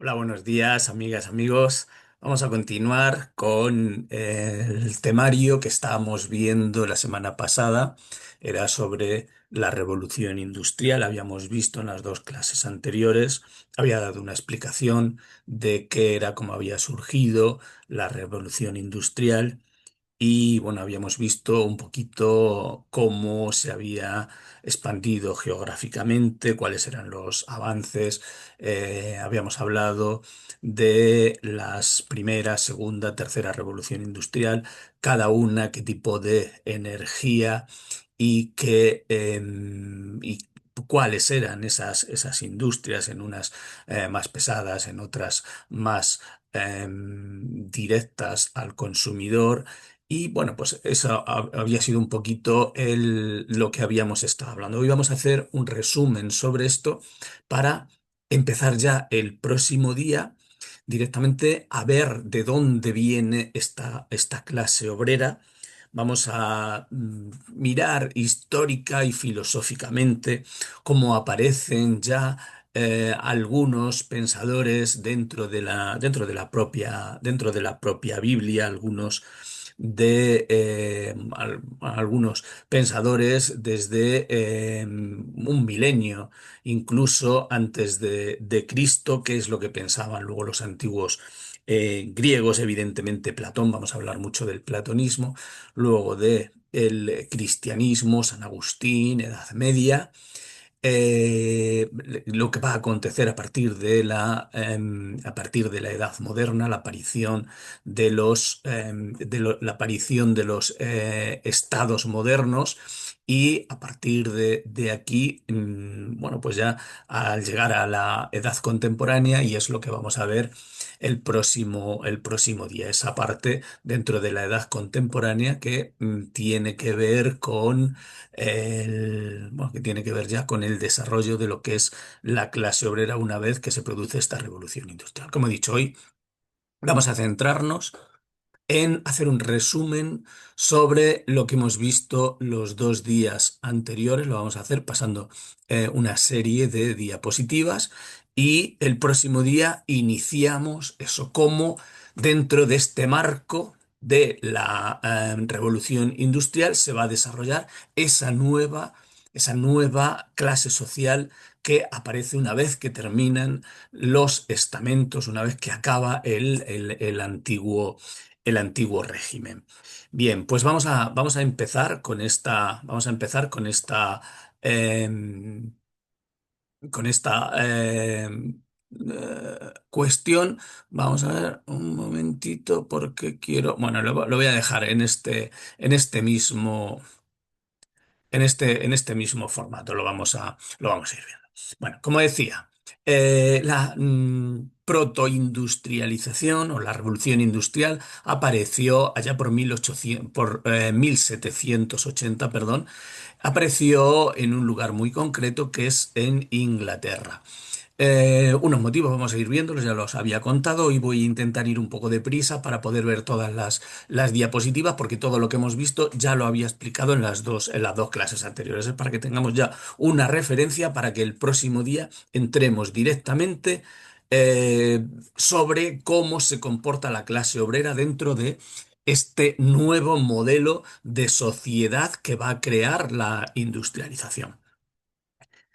Hola, buenos días, amigas, amigos. Vamos a continuar con el temario que estábamos viendo la semana pasada. Era sobre la revolución industrial. Habíamos visto en las dos clases anteriores, había dado una explicación de qué era, cómo había surgido la revolución industrial. Y bueno, habíamos visto un poquito cómo se había expandido geográficamente, cuáles eran los avances. Habíamos hablado de las primera, segunda, tercera revolución industrial, cada una, qué tipo de energía y y cuáles eran esas industrias, en unas más pesadas, en otras más directas al consumidor. Y bueno, pues eso había sido un poquito lo que habíamos estado hablando. Hoy vamos a hacer un resumen sobre esto para empezar ya el próximo día directamente a ver de dónde viene esta clase obrera. Vamos a mirar histórica y filosóficamente cómo aparecen ya algunos pensadores dentro de la propia Biblia, algunos pensadores desde un milenio, incluso antes de Cristo, qué es lo que pensaban luego los antiguos griegos, evidentemente Platón. Vamos a hablar mucho del platonismo, luego de el cristianismo, San Agustín, Edad Media, lo que va a acontecer a partir de la Edad Moderna, la aparición la aparición de los estados modernos. Y a partir de aquí, bueno, pues ya al llegar a la edad contemporánea, y es lo que vamos a ver el próximo día, esa parte dentro de la edad contemporánea que tiene que ver con bueno, que tiene que ver ya con el desarrollo de lo que es la clase obrera una vez que se produce esta revolución industrial. Como he dicho, hoy vamos a centrarnos en hacer un resumen sobre lo que hemos visto los 2 días anteriores. Lo vamos a hacer pasando una serie de diapositivas, y el próximo día iniciamos eso, cómo dentro de este marco de la revolución industrial se va a desarrollar esa nueva clase social que aparece una vez que terminan los estamentos, una vez que acaba el antiguo régimen. Bien, pues vamos a empezar em, con esta cuestión. Vamos a ver un momentito porque bueno, lo voy a dejar en este mismo formato. Lo vamos a ir viendo. Bueno, como decía, la protoindustrialización o la revolución industrial apareció allá por 1780, perdón. Apareció en un lugar muy concreto, que es en Inglaterra. Unos motivos vamos a ir viéndolos, ya los había contado. Hoy voy a intentar ir un poco deprisa para poder ver todas las diapositivas, porque todo lo que hemos visto ya lo había explicado en las dos clases anteriores. Es para que tengamos ya una referencia para que el próximo día entremos directamente sobre cómo se comporta la clase obrera dentro de este nuevo modelo de sociedad que va a crear la industrialización.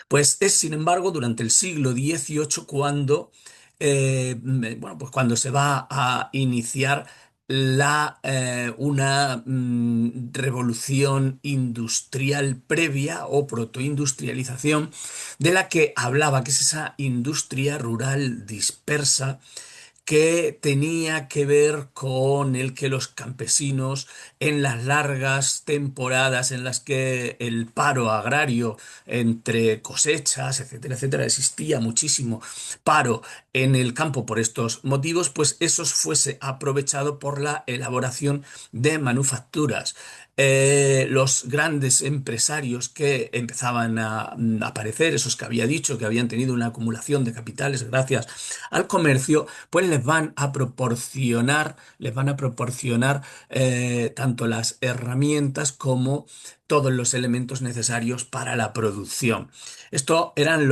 Pues es, sin embargo, durante el siglo XVIII cuando, bueno, pues cuando se va a iniciar una revolución industrial previa o protoindustrialización, de la que hablaba, que es esa industria rural dispersa que tenía que ver con el que los campesinos, en las largas temporadas en las que el paro agrario entre cosechas, etcétera, etcétera, existía muchísimo paro en el campo por estos motivos, pues eso fuese aprovechado por la elaboración de manufacturas. Los grandes empresarios que empezaban a aparecer, esos que había dicho que habían tenido una acumulación de capitales gracias al comercio, pues les van a proporcionar tanto las herramientas como todos los elementos necesarios para la producción. Esto eran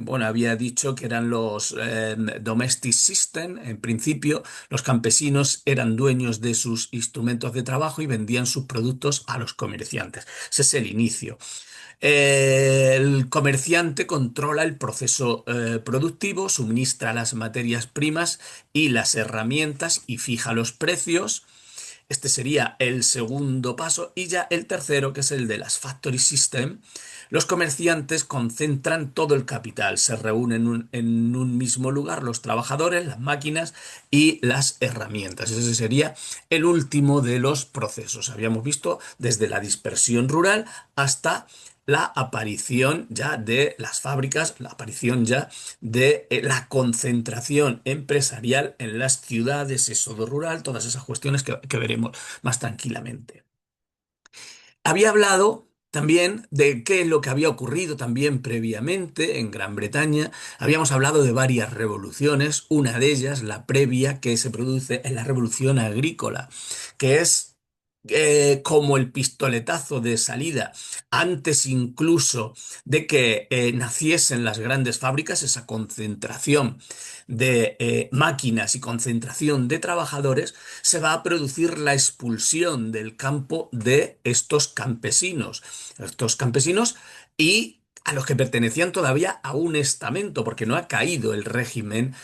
bueno, había dicho que eran los domestic system. En principio, los campesinos eran dueños de sus instrumentos de trabajo y vendían sus productos a los comerciantes. Ese es el inicio. El comerciante controla el proceso productivo, suministra las materias primas y las herramientas y fija los precios. Este sería el segundo paso. Y ya el tercero, que es el de las factory system. Los comerciantes concentran todo el capital, se reúnen en un mismo lugar los trabajadores, las máquinas y las herramientas. Ese sería el último de los procesos. Habíamos visto desde la dispersión rural hasta la aparición ya de las fábricas, la aparición ya de la concentración empresarial en las ciudades, éxodo rural, todas esas cuestiones que veremos más tranquilamente. Había hablado también de qué es lo que había ocurrido también previamente en Gran Bretaña. Habíamos hablado de varias revoluciones, una de ellas, la previa, que se produce en la revolución agrícola, que es como el pistoletazo de salida, antes incluso de que naciesen las grandes fábricas, esa concentración de máquinas y concentración de trabajadores, se va a producir la expulsión del campo de estos campesinos y a los que pertenecían todavía a un estamento, porque no ha caído el régimen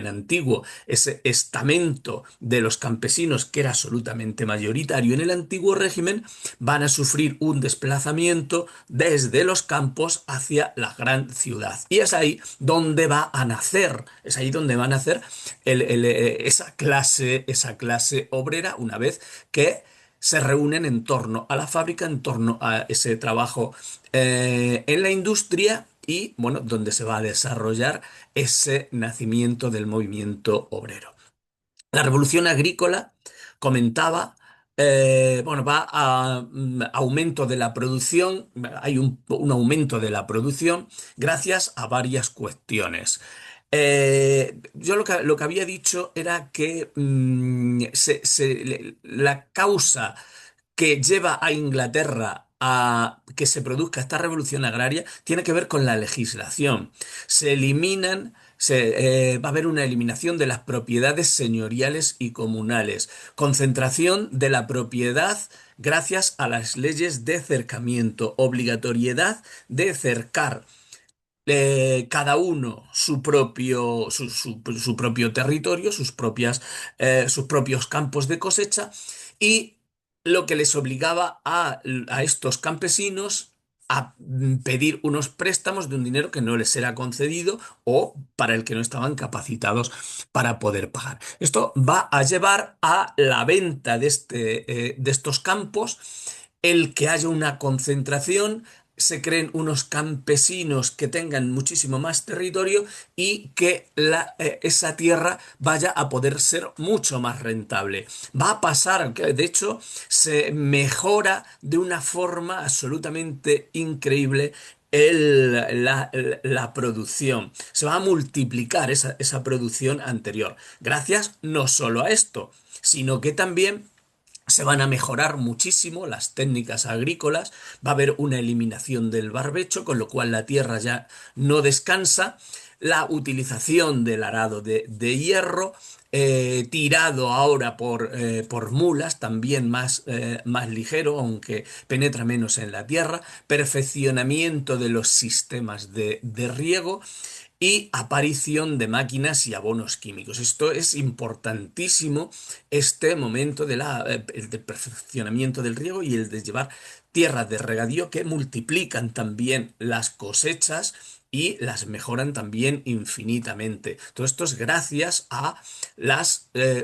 antiguo. Ese estamento de los campesinos, que era absolutamente mayoritario en el antiguo régimen, van a sufrir un desplazamiento desde los campos hacia la gran ciudad. Y es ahí donde va a nacer, es ahí donde va a nacer esa clase obrera, una vez que se reúnen en torno a la fábrica, en torno a ese trabajo en la industria y, bueno, donde se va a desarrollar ese nacimiento del movimiento obrero. La revolución agrícola, comentaba, bueno, va a aumento de la producción, hay un aumento de la producción gracias a varias cuestiones. Yo lo que había dicho era que la causa que lleva a Inglaterra a que se produzca esta revolución agraria tiene que ver con la legislación. Se eliminan, va a haber una eliminación de las propiedades señoriales y comunales, concentración de la propiedad gracias a las leyes de cercamiento, obligatoriedad de cercar cada uno su propio territorio, sus propios campos de cosecha y lo que les obligaba a estos campesinos a pedir unos préstamos de un dinero que no les era concedido o para el que no estaban capacitados para poder pagar. Esto va a llevar a la venta de estos campos, el que haya una concentración, se creen unos campesinos que tengan muchísimo más territorio y que esa tierra vaya a poder ser mucho más rentable. Va a pasar, que de hecho se mejora de una forma absolutamente increíble la producción. Se va a multiplicar esa producción anterior. Gracias no solo a esto, sino que también se van a mejorar muchísimo las técnicas agrícolas, va a haber una eliminación del barbecho, con lo cual la tierra ya no descansa, la utilización del arado de hierro, tirado ahora por mulas, también más ligero, aunque penetra menos en la tierra, perfeccionamiento de los sistemas de riego y aparición de máquinas y abonos químicos. Esto es importantísimo, este momento el del perfeccionamiento del riego y el de llevar tierras de regadío que multiplican también las cosechas y las mejoran también infinitamente. Todo esto es gracias a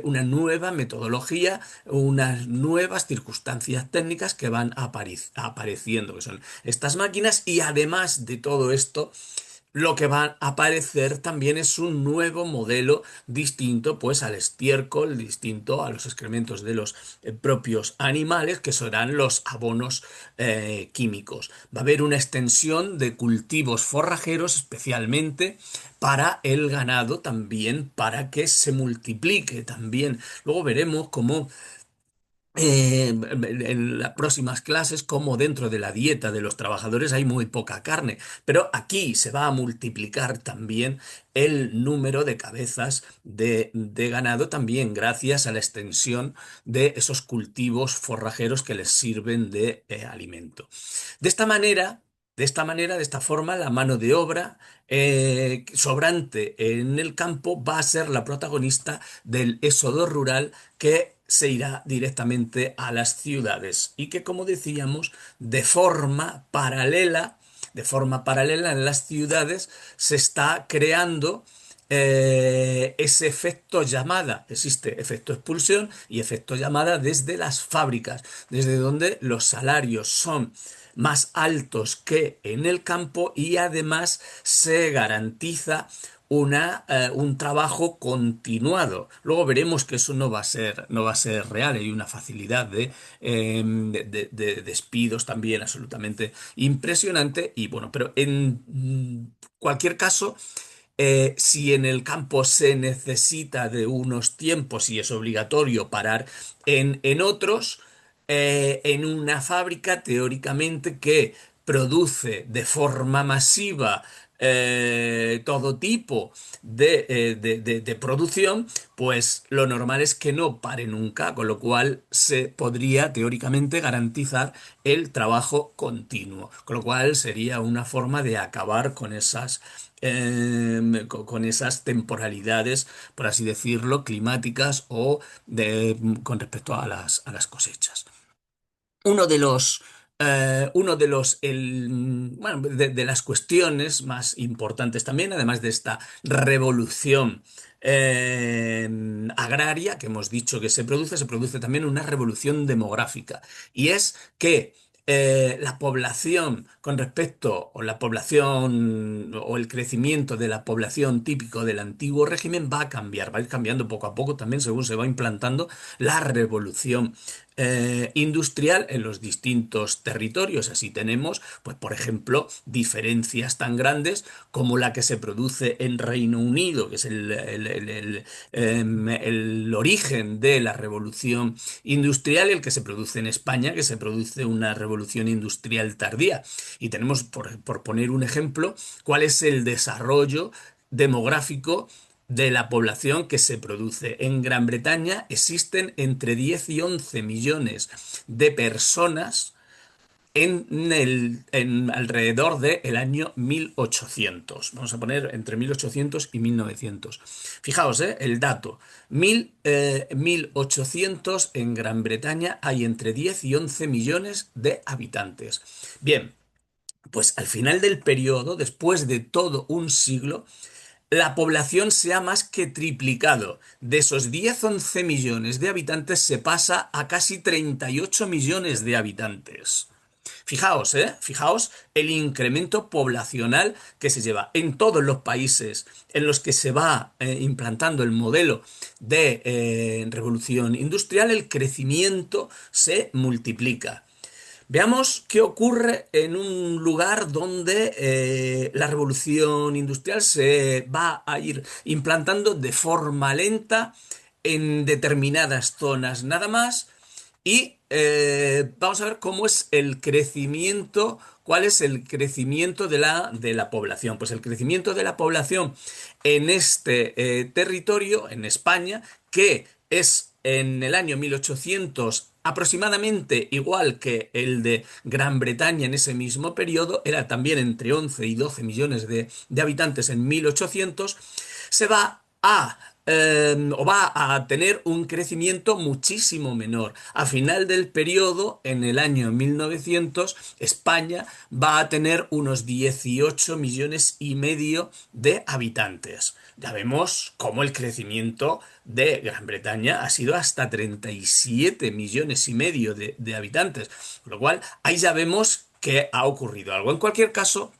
una nueva metodología, unas nuevas circunstancias técnicas que van apareciendo, que son estas máquinas, y además de todo esto, lo que va a aparecer también es un nuevo modelo distinto, pues, al estiércol, distinto a los excrementos de los propios animales, que serán los abonos químicos. Va a haber una extensión de cultivos forrajeros, especialmente para el ganado, también para que se multiplique también. Luego veremos cómo en las próximas clases cómo dentro de la dieta de los trabajadores hay muy poca carne, pero aquí se va a multiplicar también el número de cabezas de ganado también gracias a la extensión de esos cultivos forrajeros que les sirven de alimento. De esta manera, de esta forma, la mano de obra sobrante en el campo va a ser la protagonista del éxodo rural que se irá directamente a las ciudades y que, como decíamos, de forma paralela en las ciudades se está creando ese efecto llamada. Existe efecto expulsión y efecto llamada desde las fábricas, desde donde los salarios son más altos que en el campo y además se garantiza un trabajo continuado. Luego veremos que eso no va a ser real. Hay una facilidad de despidos también absolutamente impresionante. Y bueno, pero en cualquier caso, si en el campo se necesita de unos tiempos y es obligatorio parar en otros, en una fábrica teóricamente que produce de forma masiva todo tipo de producción, pues lo normal es que no pare nunca, con lo cual se podría teóricamente garantizar el trabajo continuo, con lo cual sería una forma de acabar con esas temporalidades, por así decirlo, climáticas o con respecto a a las cosechas. Uno de los, bueno, de las cuestiones más importantes también, además de esta revolución eh, agraria que hemos dicho que se produce también una revolución demográfica. Y es que la población con respecto, o la población, o el crecimiento de la población típico del antiguo régimen va a ir cambiando poco a poco también según se va implantando la revolución industrial en los distintos territorios. Así tenemos, pues, por ejemplo, diferencias tan grandes como la que se produce en Reino Unido, que es el origen de la revolución industrial, y el que se produce en España, que se produce una revolución industrial tardía. Y tenemos, por poner un ejemplo, cuál es el desarrollo demográfico de la población que se produce. En Gran Bretaña existen entre 10 y 11 millones de personas en alrededor del año 1800. Vamos a poner entre 1800 y 1900. Fijaos, el dato. 1800 en Gran Bretaña hay entre 10 y 11 millones de habitantes. Bien, pues al final del periodo, después de todo un siglo, la población se ha más que triplicado. De esos 10-11 millones de habitantes se pasa a casi 38 millones de habitantes. Fijaos, fijaos el incremento poblacional que se lleva en todos los países en los que se va implantando el modelo de revolución industrial, el crecimiento se multiplica. Veamos qué ocurre en un lugar donde la revolución industrial se va a ir implantando de forma lenta en determinadas zonas nada más y vamos a ver cómo es el crecimiento, cuál es el crecimiento de la población. Pues el crecimiento de la población en este territorio, en España, que es en el año 1800 aproximadamente igual que el de Gran Bretaña en ese mismo periodo, era también entre 11 y 12 millones de habitantes en 1800, se va a o va a tener un crecimiento muchísimo menor. A final del periodo, en el año 1900, España va a tener unos 18 millones y medio de habitantes. Ya vemos cómo el crecimiento de Gran Bretaña ha sido hasta 37 millones y medio de habitantes. Con lo cual, ahí ya vemos que ha ocurrido algo. En cualquier caso,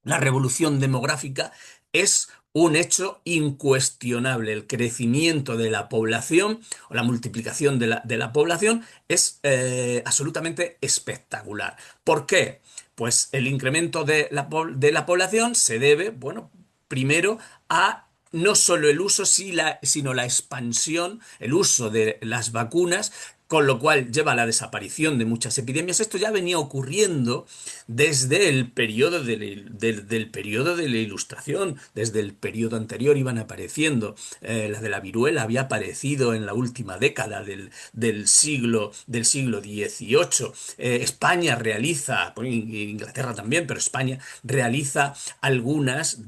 la revolución demográfica es un hecho incuestionable. El crecimiento de la población o la multiplicación de la población es absolutamente espectacular. ¿Por qué? Pues el incremento de la población se debe, bueno, primero a no solo el uso, sino la expansión, el uso de las vacunas con lo cual lleva a la desaparición de muchas epidemias. Esto ya venía ocurriendo desde el periodo del periodo de la Ilustración, desde el periodo anterior iban apareciendo. La de la viruela había aparecido en la última década del siglo XVIII. España realiza, bueno, Inglaterra también, pero España realiza algunas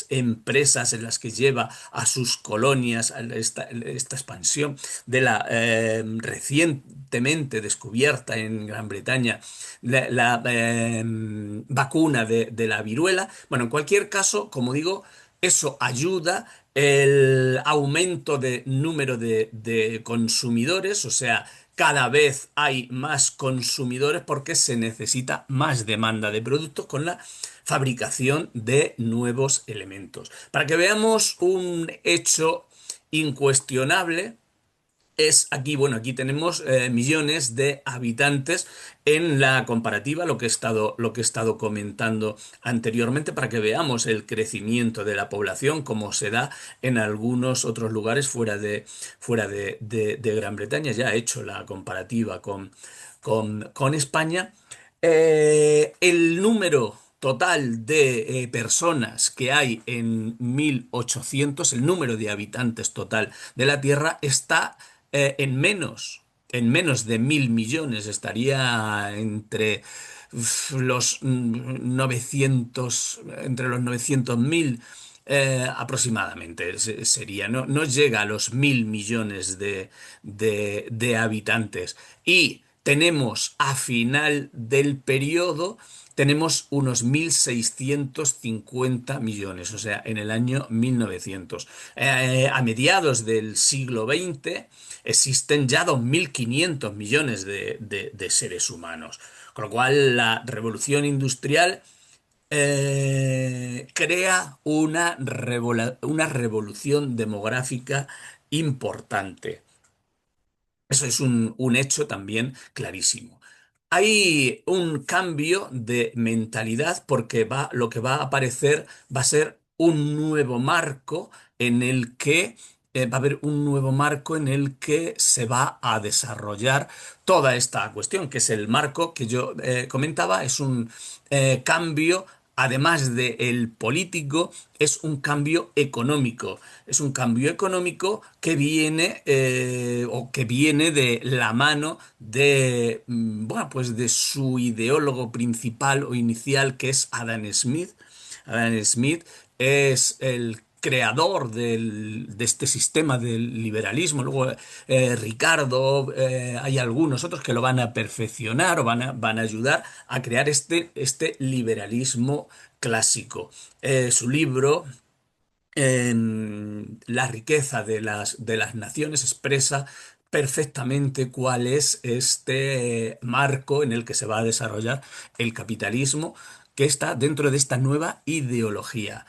empresas en las que lleva a sus colonias a esta expansión de la recientemente descubierta en Gran Bretaña la vacuna de la viruela. Bueno, en cualquier caso, como digo, eso ayuda el aumento de número de consumidores, o sea, cada vez hay más consumidores porque se necesita más demanda de productos con la fabricación de nuevos elementos. Para que veamos un hecho incuestionable, es aquí, bueno, aquí tenemos millones de habitantes en la comparativa, lo que he estado comentando anteriormente, para que veamos el crecimiento de la población, como se da en algunos otros lugares fuera de Gran Bretaña. Ya he hecho la comparativa con España. El número total de personas que hay en 1800, el número de habitantes total de la Tierra está en menos de 1.000 millones, estaría los 900, entre los 900.000 aproximadamente sería, no llega a los 1.000 millones de habitantes. Y tenemos a final del periodo, tenemos unos 1.650 millones, o sea, en el año 1900. A mediados del siglo XX existen ya 2.500 millones de seres humanos. Con lo cual, la revolución industrial crea una revolución demográfica importante. Eso es un hecho también clarísimo. Hay un cambio de mentalidad porque lo que va a aparecer va a ser un nuevo marco en el que va a haber un nuevo marco en el que se va a desarrollar toda esta cuestión, que es el marco que yo comentaba. Es un cambio, además de el político, es un cambio económico. Es un cambio económico que viene o que viene de la mano bueno, pues de su ideólogo principal o inicial, que es Adam Smith. Adam Smith es el creador de este sistema del liberalismo. Luego, Ricardo, hay algunos otros que lo van a perfeccionar o van a ayudar a crear este liberalismo clásico. Su libro, La riqueza de las naciones, expresa perfectamente cuál es este marco en el que se va a desarrollar el capitalismo, que está dentro de esta nueva ideología.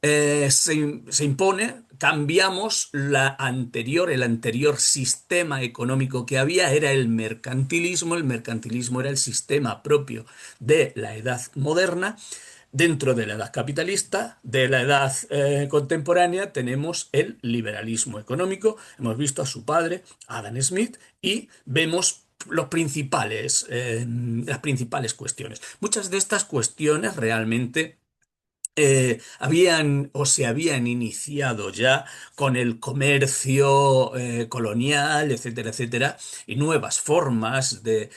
Se impone, cambiamos el anterior sistema económico que había, era el mercantilismo. El mercantilismo era el sistema propio de la edad moderna. Dentro de la edad capitalista, de la edad contemporánea, tenemos el liberalismo económico. Hemos visto a su padre, Adam Smith, y vemos las principales cuestiones. Muchas de estas cuestiones realmente habían o se habían iniciado ya con el comercio colonial, etcétera, etcétera, y nuevas formas de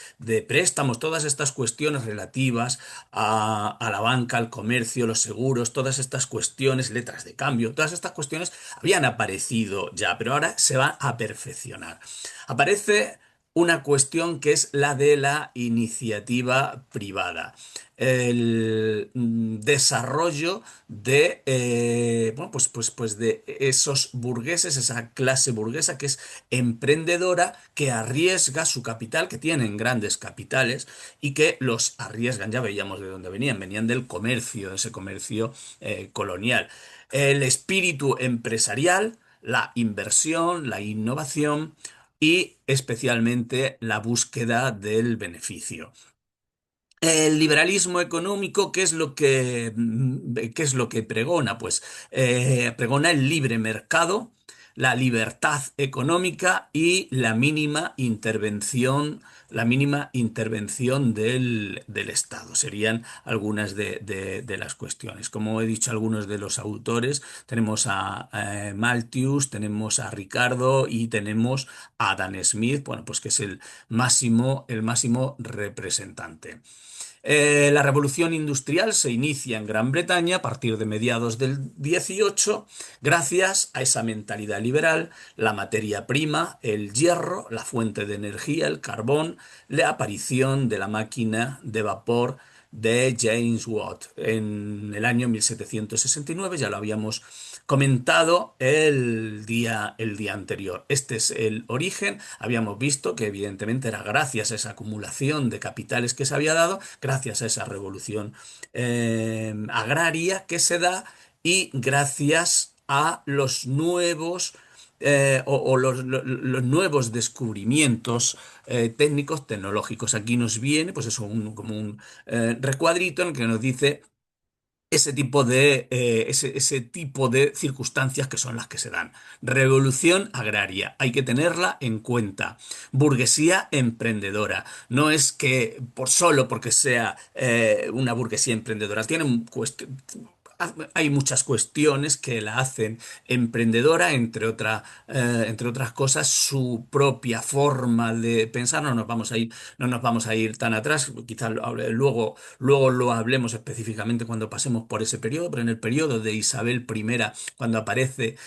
préstamos, todas estas cuestiones relativas a la banca, al comercio, los seguros, todas estas cuestiones, letras de cambio, todas estas cuestiones habían aparecido ya, pero ahora se va a perfeccionar. Aparece una cuestión que es la de la iniciativa privada, el desarrollo de, bueno, pues de esos burgueses, esa clase burguesa que es emprendedora, que arriesga su capital, que tienen grandes capitales y que los arriesgan. Ya veíamos de dónde venían del comercio, de ese comercio colonial. El espíritu empresarial, la inversión, la innovación y especialmente la búsqueda del beneficio. El liberalismo económico, ¿qué es lo que pregona? Pues pregona el libre mercado, la libertad económica y la mínima intervención del Estado. Serían algunas de las cuestiones. Como he dicho, algunos de los autores, tenemos a Malthus, tenemos a Ricardo y tenemos a Adam Smith, bueno, pues que es el máximo representante. La revolución industrial se inicia en Gran Bretaña a partir de mediados del 18, gracias a esa mentalidad liberal, la materia prima, el hierro, la fuente de energía, el carbón, la aparición de la máquina de vapor de James Watt en el año 1769, ya lo habíamos comentado el día anterior. Este es el origen. Habíamos visto que evidentemente era gracias a esa acumulación de capitales que se había dado, gracias a esa revolución agraria que se da y gracias a los nuevos los nuevos descubrimientos técnicos, tecnológicos. Aquí nos viene, pues eso, como un recuadrito en el que nos dice ese tipo de circunstancias que son las que se dan. Revolución agraria, hay que tenerla en cuenta. Burguesía emprendedora, no es que por solo porque sea una burguesía emprendedora, hay muchas cuestiones que la hacen emprendedora, entre otras cosas, su propia forma de pensar. No nos vamos a ir tan atrás, quizás luego lo hablemos específicamente cuando pasemos por ese periodo, pero en el periodo de Isabel I, cuando aparece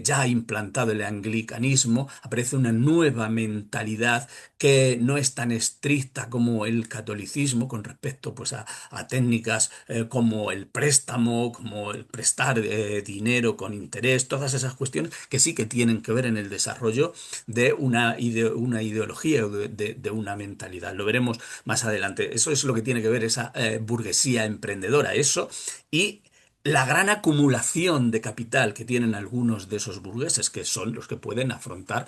ya implantado el anglicanismo, aparece una nueva mentalidad que no es tan estricta como el catolicismo con respecto pues, a técnicas como el préstamo, como el prestar dinero con interés, todas esas cuestiones que sí que tienen que ver en el desarrollo de una ideología o de una mentalidad. Lo veremos más adelante. Eso es lo que tiene que ver esa burguesía emprendedora, eso y la gran acumulación de capital que tienen algunos de esos burgueses, que son los que pueden afrontar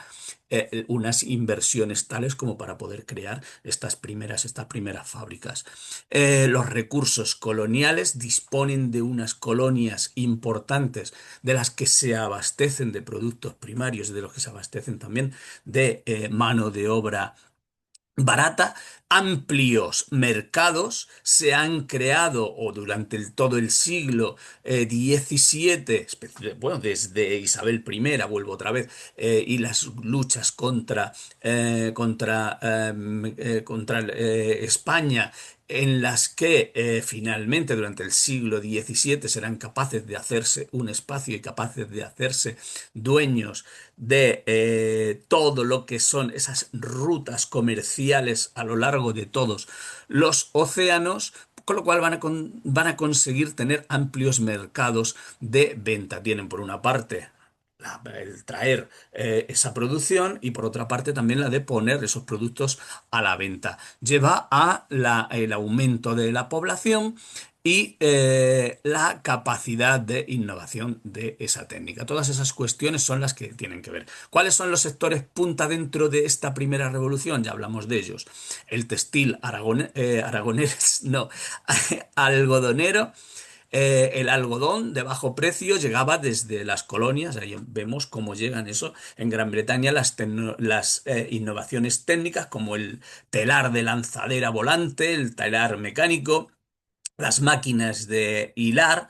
unas inversiones tales como para poder crear estas primeras fábricas. Los recursos coloniales disponen de unas colonias importantes de las que se abastecen de productos primarios, de los que se abastecen también de mano de obra barata. Amplios mercados se han creado o durante todo el siglo XVII, bueno, desde Isabel I, vuelvo otra vez, y las luchas contra España, en las que finalmente durante el siglo XVII serán capaces de hacerse un espacio y capaces de hacerse dueños de todo lo que son esas rutas comerciales a lo largo de todos los océanos, con lo cual van a conseguir tener amplios mercados de venta. Tienen por una parte el traer esa producción y por otra parte también la de poner esos productos a la venta. Lleva a el aumento de la población y la capacidad de innovación de esa técnica. Todas esas cuestiones son las que tienen que ver. ¿Cuáles son los sectores punta dentro de esta primera revolución? Ya hablamos de ellos. El textil aragonés, no, algodonero. El algodón de bajo precio llegaba desde las colonias, ahí vemos cómo llegan eso. En Gran Bretaña las innovaciones técnicas como el telar de lanzadera volante, el telar mecánico, las máquinas de hilar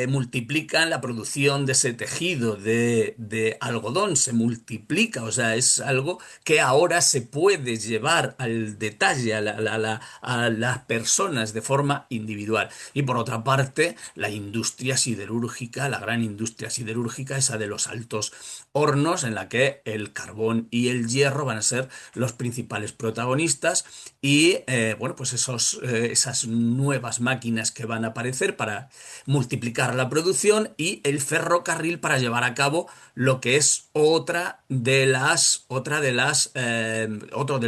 multiplican la producción de ese tejido de algodón, se multiplica, o sea, es algo que ahora se puede llevar al detalle a las personas de forma individual. Y por otra parte, la industria siderúrgica, la gran industria siderúrgica, esa de los altos hornos, en la que el carbón y el hierro van a ser los principales protagonistas y bueno, pues esas nuevas máquinas que van a aparecer para multiplicar la producción y el ferrocarril para llevar a cabo lo que es otro de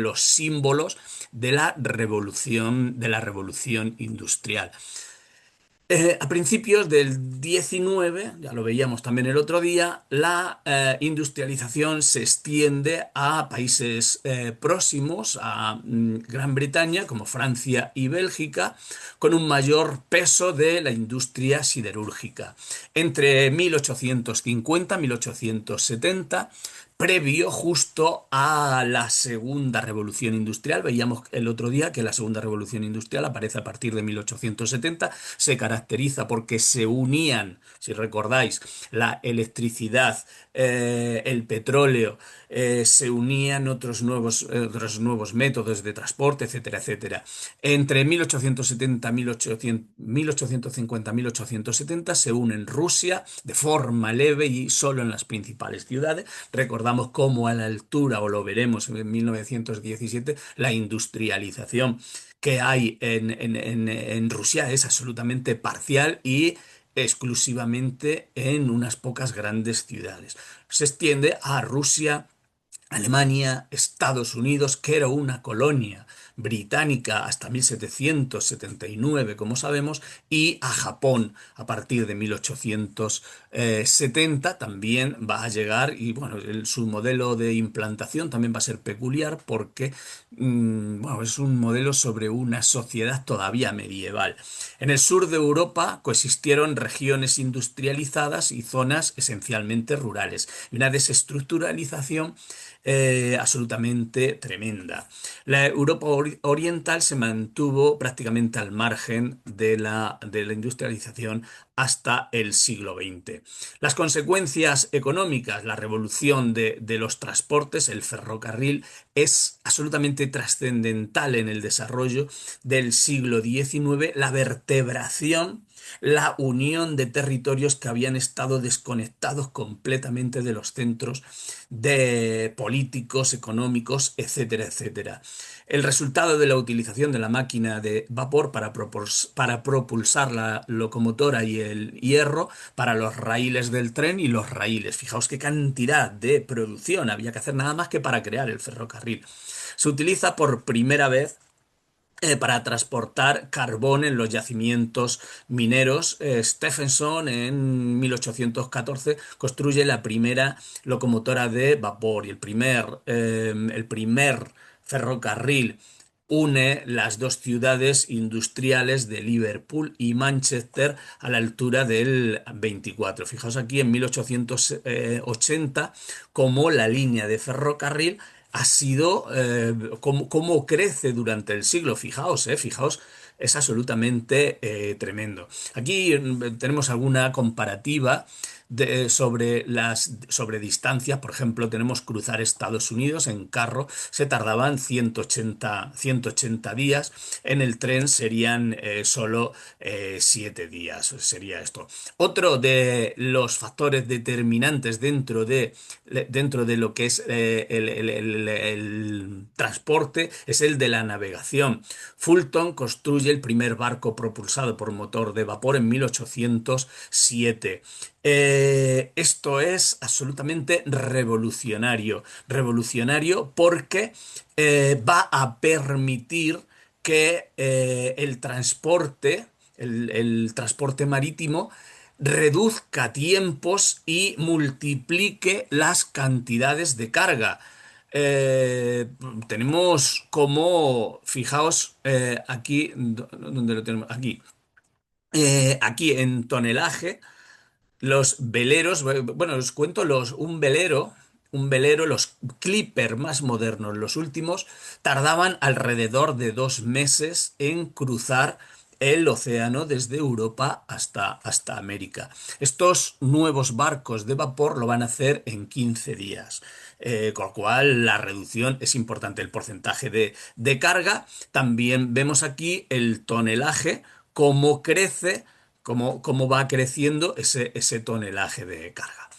los símbolos de la revolución industrial. A principios del 19, ya lo veíamos también el otro día, la industrialización se extiende a países próximos a Gran Bretaña, como Francia y Bélgica, con un mayor peso de la industria siderúrgica. Entre 1850 y 1870, previo justo a la segunda revolución industrial. Veíamos el otro día que la segunda revolución industrial aparece a partir de 1870. Se caracteriza porque se unían, si recordáis, la electricidad, el petróleo, se unían otros nuevos métodos de transporte, etcétera, etcétera. Entre 1870, 1850, 1870 se unen Rusia de forma leve y solo en las principales ciudades. Recordamos cómo a la altura, o lo veremos en 1917, la industrialización que hay en Rusia es absolutamente parcial y exclusivamente en unas pocas grandes ciudades. Se extiende a Rusia, Alemania, Estados Unidos, que era una colonia británica hasta 1779, como sabemos, y a Japón a partir de 1870 también va a llegar, y bueno, su modelo de implantación también va a ser peculiar porque bueno, es un modelo sobre una sociedad todavía medieval. En el sur de Europa coexistieron regiones industrializadas y zonas esencialmente rurales, y una desestructuralización absolutamente tremenda. La Europa oriental se mantuvo prácticamente al margen de la industrialización hasta el siglo XX. Las consecuencias económicas, la revolución de los transportes, el ferrocarril, es absolutamente trascendental en el desarrollo del siglo XIX, la vertebración, la unión de territorios que habían estado desconectados completamente de los centros de políticos, económicos, etcétera, etcétera. El resultado de la utilización de la máquina de vapor para propulsar la locomotora y el hierro para los raíles del tren y los raíles. Fijaos qué cantidad de producción había que hacer nada más que para crear el ferrocarril. Se utiliza por primera vez para transportar carbón en los yacimientos mineros. Stephenson en 1814 construye la primera locomotora de vapor y el primer ferrocarril une las dos ciudades industriales de Liverpool y Manchester a la altura del 24. Fijaos aquí en 1880 como la línea de ferrocarril ha sido, cómo crece durante el siglo. Fijaos, es absolutamente tremendo. Aquí tenemos alguna comparativa sobre distancias. Por ejemplo, tenemos cruzar Estados Unidos en carro, se tardaban 180 días, en el tren serían solo 7 días, sería esto. Otro de los factores determinantes dentro de lo que es el transporte es el de la navegación. Fulton construye el primer barco propulsado por motor de vapor en 1807. Esto es absolutamente revolucionario. Revolucionario porque va a permitir que el transporte marítimo, reduzca tiempos y multiplique las cantidades de carga. Eh, Tenemos como, fijaos, aquí, ¿dónde lo tenemos? Aquí en tonelaje. Los veleros, bueno, os cuento un velero, los Clipper más modernos, los últimos, tardaban alrededor de 2 meses en cruzar el océano desde Europa hasta América. Estos nuevos barcos de vapor lo van a hacer en 15 días. Con lo cual la reducción es importante. El porcentaje de carga, también vemos aquí el tonelaje, cómo crece, cómo va creciendo ese tonelaje de carga.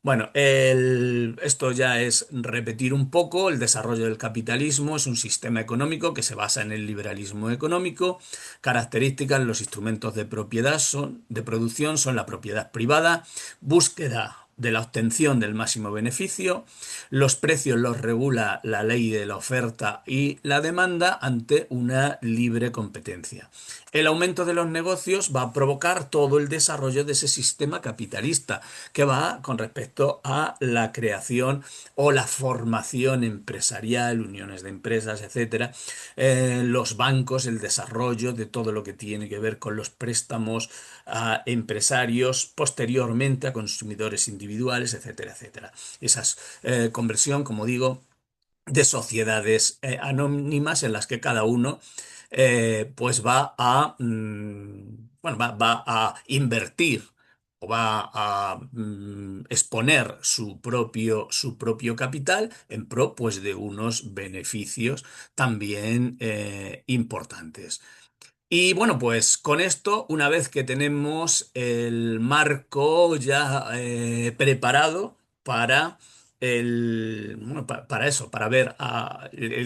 Bueno, esto ya es repetir un poco. El desarrollo del capitalismo es un sistema económico que se basa en el liberalismo económico. Características: los instrumentos de propiedad de producción son la propiedad privada, búsqueda de la obtención del máximo beneficio. Los precios los regula la ley de la oferta y la demanda ante una libre competencia. El aumento de los negocios va a provocar todo el desarrollo de ese sistema capitalista que va con respecto a la creación o la formación empresarial, uniones de empresas, etcétera, los bancos, el desarrollo de todo lo que tiene que ver con los préstamos a empresarios, posteriormente a consumidores individuales, etcétera, etcétera. Esa conversión, como digo, de sociedades anónimas en las que cada uno pues va a, bueno, va a invertir o va a exponer su propio capital en pro pues, de unos beneficios también importantes. Y bueno, pues con esto, una vez que tenemos el marco ya preparado para bueno, para eso, para ver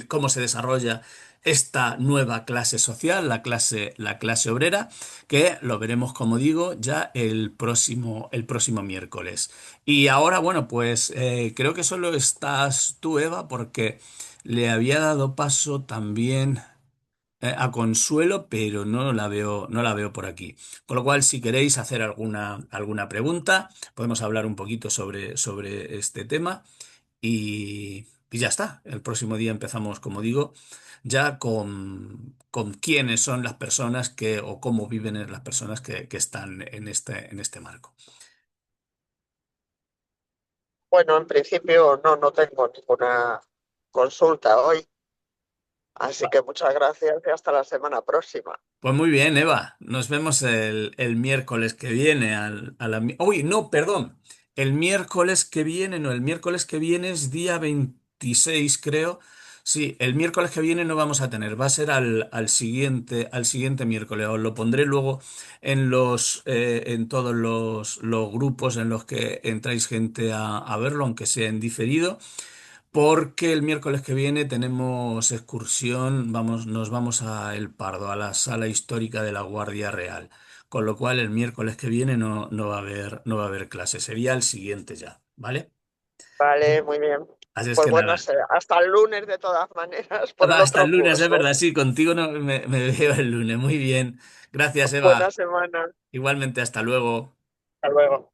cómo se desarrolla esta nueva clase social, la clase obrera, que lo veremos, como digo, ya el próximo miércoles. Y ahora, bueno, pues creo que solo estás tú, Eva, porque le había dado paso también a Consuelo, pero no la veo por aquí. Con lo cual, si queréis hacer alguna pregunta, podemos hablar un poquito sobre este tema y ya está. El próximo día empezamos, como digo, ya con quiénes son las personas o cómo viven las personas que están en este marco. Bueno, en principio no tengo ninguna consulta hoy, así que muchas gracias y hasta la semana próxima. Pues muy bien, Eva. Nos vemos el miércoles que viene Uy, no, perdón. El miércoles que viene, no, el miércoles que viene es día 26, creo. Sí, el miércoles que viene no vamos a tener, va a ser al siguiente miércoles. Os lo pondré luego en todos los grupos en los que entráis gente a verlo, aunque sea en diferido. Porque el miércoles que viene tenemos excursión, nos vamos a El Pardo, a la sala histórica de la Guardia Real. Con lo cual el miércoles que viene no va a haber clase, sería el siguiente ya, ¿vale? Vale, muy bien. Así es Pues que bueno, nada. hasta el lunes de todas maneras por el Hasta el otro lunes, es curso. verdad, sí, contigo no, me veo el lunes. Muy bien. Gracias, Buena Eva. semana. Igualmente, hasta luego. Hasta luego.